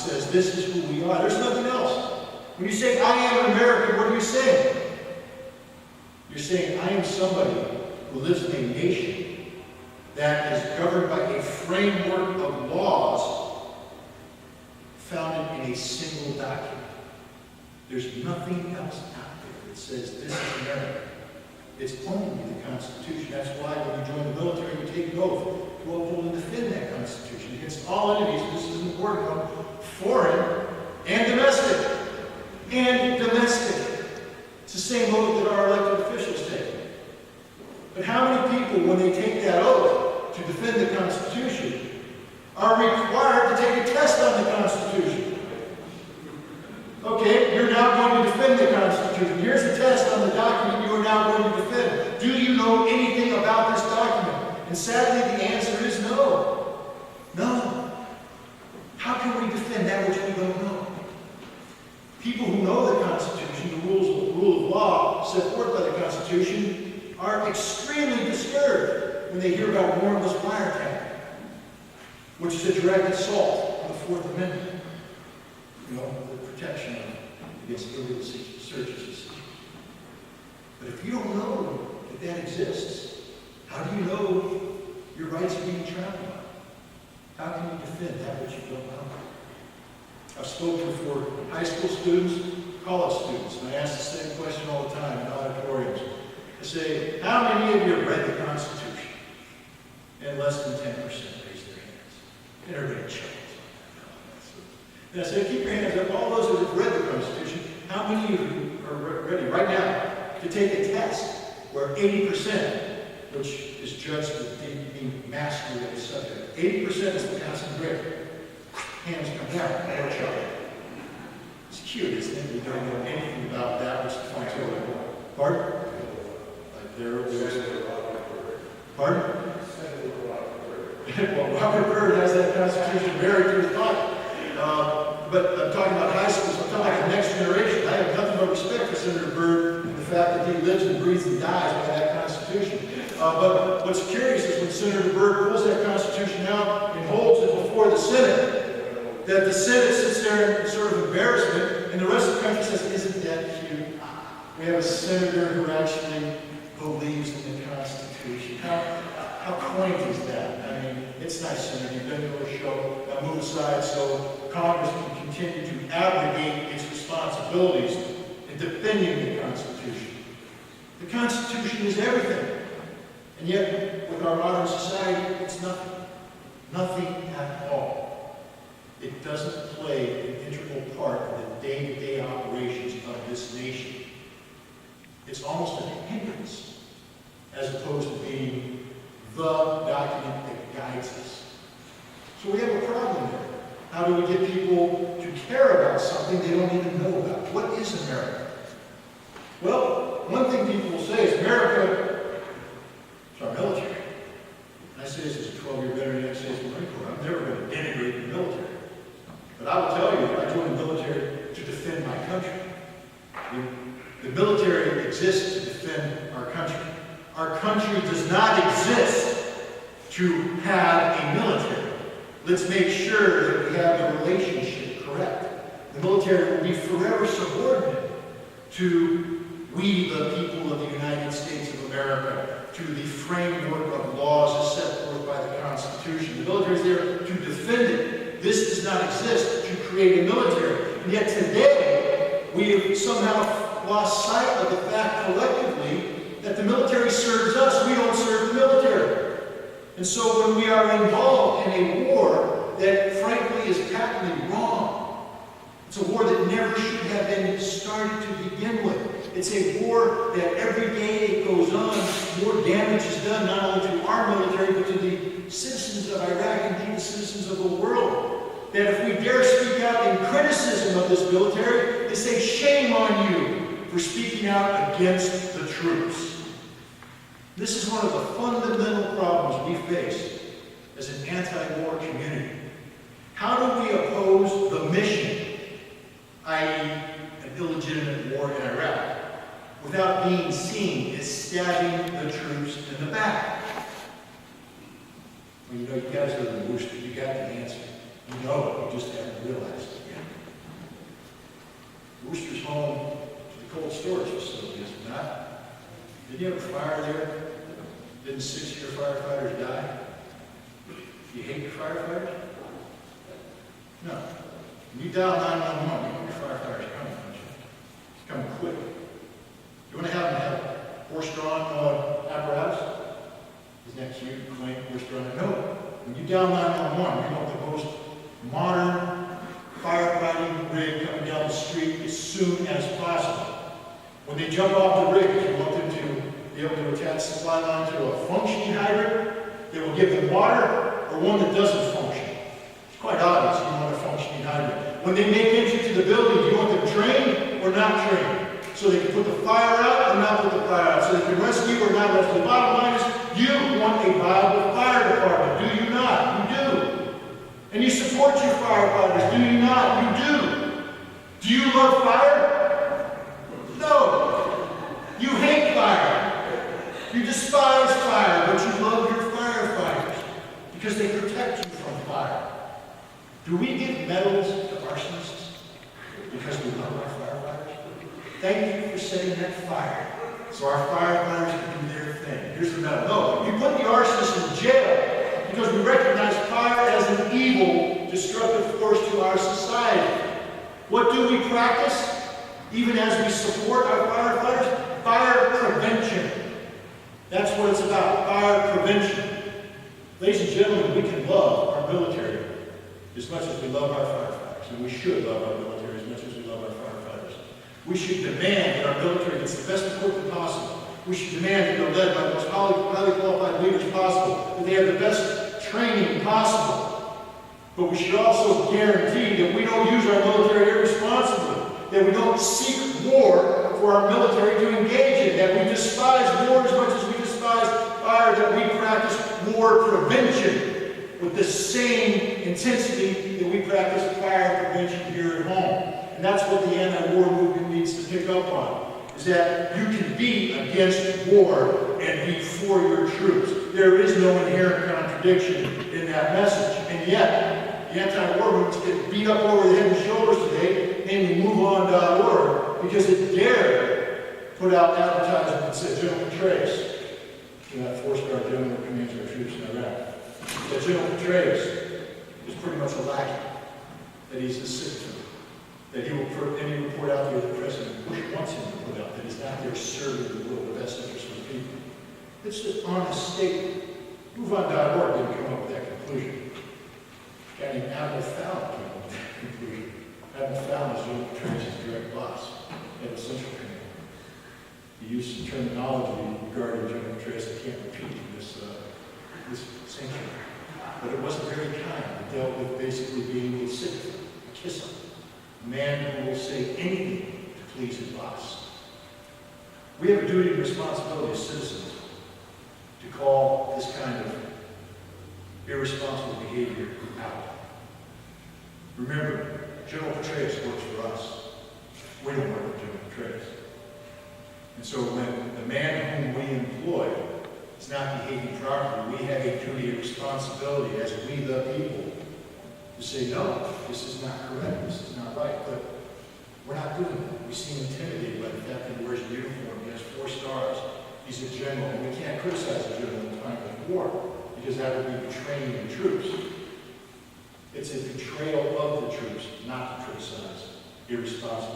says this is who we are. There's nothing else. When you say, I am an American, what are you saying? You're saying, I am somebody who lives in a nation that is governed by a framework of laws founded in a single document. There's nothing else out there that says this is America. It's only the Constitution. That's why when you join the military, you take an oath to uphold and defend that Constitution against all enemies. This is an important one: foreign and domestic. And domestic. It's the same oath that our elected officials take. But how many people, when they take that oath to defend the Constitution, are required to take a test on the Constitution? Okay, you're now going to defend the Constitution. Here's a test on the document you are now going to defend. Do you know anything about this document? And sadly, the answer is no. No. How can we defend that which we don't know? People who know the Constitution, the rule of law set forth by the Constitution, are extremely disturbed when they hear about warrantless wiretap, which is a direct assault on the Fourth Amendment. You know, the protection against illegal searches. But if you don't know that that exists, how do you know your rights are being trampled on? How can you defend that which you don't know? I've spoken for high school students, college students, and I ask the same question all the time in auditoriums. I say, how many of you have read the Constitution? And less than 10% raise their hands. And everybody chuckles. And I say, keep your hands up. All those who have read the Constitution, how many of you are ready right now to take a test where 80%, which is judged as being mastery of the subject, 80% is the passing grade. Hands come down, or chuckle. It's cute, isn't it? We don't know anything about that which is points over. Pardon? Like there's pardon? Well, Robert Byrd has that Constitution buried to his pocket. But I'm talking about high schools. I'm talking about the next generation. I have nothing but respect for Senator Byrd and the fact that he lives and breathes and dies by that Constitution. But what's curious is when Senator Byrd pulls that Constitution out and holds it before the Senate, that the Senate sits there in sort of embarrassment, and the rest of the country says, isn't that cute? We have a senator who actually believes in the Constitution. How quaint is that? I mean, it's nice, Senator. You've done your show. Now move aside so Congress can continue to abrogate its responsibilities in defending the Constitution. The Constitution is everything. And yet, with our modern society, it's nothing. Nothing at all. It doesn't play an integral part of the day-to-day operations of this nation. It's almost a hindrance, as opposed to being the document that guides us. So we have a problem there. How do we get people to care about something they don't even know about? What is America? Well, one thing people will say is America is our military. And I say this as a 12-year veteran of the United States Marine Corps. I'm never going to denigrate the military. But I will tell you, I joined the military to defend my country. The military exists to defend our country. Our country does not exist to have a military. Let's make sure that we have the relationship correct. The military will be forever subordinate to we, the people of the United States of America, to the framework of laws as set forth by the Constitution. The military is there to defend it. This does not exist to create a military. And yet today, we have somehow lost sight of the fact collectively that the military serves us. We don't serve the military. And so when we are involved in a war that frankly is patently wrong, it's a war that never should have been started to begin with. It's a war that every day it goes on, more damage is done not only to our military, but to the citizens of Iraq and indeed the citizens of the world. That if we dare speak out in criticism of this military, they say, shame on you for speaking out against the troops. This is one of the fundamental problems we face as an anti-war community. How do we oppose the mission, i.e., an illegitimate war in Iraq, without being seen as stabbing the troops in the back? Well, you know, you guys live in Worcester. You got the answer. You know it. You just haven't realized it. Did you have a fire there? Didn't 6 of your firefighters die? Do you hate your firefighters? No. When you dial 911, you know your firefighters coming, don't you? It's coming quick. You want to have them have horse-drawn apparatus? Isn't that cute? Claim horse-drawn? No. When you dial 911, you want the most modern firefighting rig coming down the street as soon as possible. When they jump off the rig, you want them to be able to attach the supply line to a functioning hydrant that will give them water, or one that doesn't function. It's quite obvious you want a functioning hydrant. When they make entry to the building, do you want them trained or not trained? So they can put the fire out or not put the fire out. So they can rescue or not rescue. The bottom line is, you want a viable fire department. Do you not? You do. And you support your firefighters. Do you not? You do. Do you love fire? No. You hate fire. You despise fire, but you love your firefighters because they protect you from fire. Do we give medals to arsonists because we love our firefighters? Thank you for setting that fire so our firefighters can do their thing. Here's the medal. No, you put the arsonist in jail because we recognize fire as an evil, destructive force to our society. What do we practice, even as we support our firefighters? Fire prevention. That's what it's about, fire prevention. Ladies and gentlemen, we can love our military as much as we love our firefighters, and we should love our military as much as we love our firefighters. We should demand that our military gets the best equipment possible. We should demand that they're led by the most highly qualified leaders possible, that they have the best training possible. But we should also guarantee that we don't use our military irresponsibly, that we don't seek war for our military to engage in, that we despise war as much as we despise fire, that we practice war prevention with the same intensity that we practice fire prevention here at home. And that's what the anti-war movement needs to pick up on, is that you can be against war and be for your troops. There is no inherent contradiction in that message. And yet, the anti-war movement's getting beat up over the head and shoulders today, namely MoveOn.org, because it dared put out advertisement that said, General Petraeus, that four-star general that commands our troops in Iraq, that General Petraeus is pretty much a lackey, that he's a citizen, that he will put any report out there that President Bush wants him to put out, that he's not there serving the will, the best interest of the people. It's just honest statement. MoveOn.org didn't come up with that conclusion. A guy named Admiral Fallon came up with that conclusion. Admiral Fallon is General Petraeus' direct boss at the Central Command. He used some terminology regarding General Petraeus I can't repeat in this sanctuary. But it wasn't very kind. It dealt with basically being able to sit with him, kiss him. A man who will say anything to please his boss. We have a duty and responsibility as citizens to call this kind of irresponsible behavior out. Remember, General Petraeus works for us. We don't work for General Petraeus. And so when the man whom we employ is not behaving properly, we have a duty and responsibility as we the people to say, no, this is not correct, this is not right, but we're not doing that. We seem intimidated by the fact that he wears a uniform, he has 4 stars, he's a general, and we can't criticize a general in time of war, because that would be betraying the troops. It's a betrayal of the troops not to criticize irresponsible